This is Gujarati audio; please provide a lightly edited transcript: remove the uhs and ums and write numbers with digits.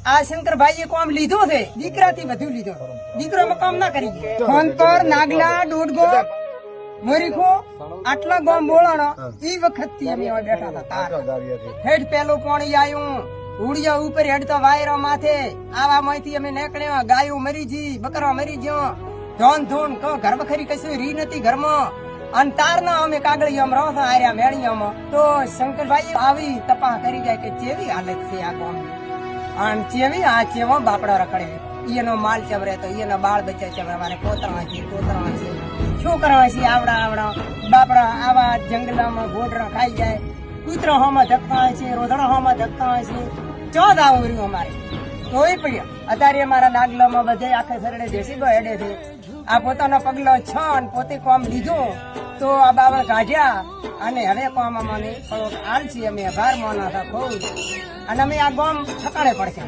આ શંકરભાઈએ કોમ લીધો છે, દીકરાથી વધુ લીધો. દીકરો કામ ના કરી ગયો. ખોનપર, નાગલા, દોડગો, મોરીખો આટલા ગામ બોલાણો એ વખત થી અમે બેઠા હતા. હેઠ પેલું પાણી આવ્યું, ઉડિયા ઉપર હેડતા વાયરા માથે આવા માંથી અમે નીકળ્યા. ગાયો મરી જી, બકરા મરી ગયો, ધોન ધોન ઘર બખરી કશું રી નથી ઘરમાં. અને તારના અમે કાગળિયામાં રહો આર્યા મેળિયામાં. તો શંકરભાઈ આવી તપા કરી જાય કે કેવી હાલત છે આ ગામની, અને ચેવી આ ચેવો બાપડા રખડે, એનો માલ ચમરે તો એના બાળ બચ્ચા ચમરે, મારે પોતરા છે શું કરવા છે. આવડા બાપડા આવા જંગલામાં ગોડરા ખાઈ જાય, કૂતરા હોમાં ધકતા હોય છે, રોધણા હોમાં ધકતા હોય છે. ચોદ આવું રહ્યું અમારે તોય પડ્યા. અત્યારે અમારા નાગલામાં બધે આખે સરડે જેસીબો હેડે છે. આ પોતાનો પગલો છ અને પોતે કામ લીધું તો આ બાબા કાઢ્યા. અને હવે કામ અમને થોડોક આલસી અમે ભાર માના હતા બહુ, અને અમે આ ગામ ઠકાણે પડશે.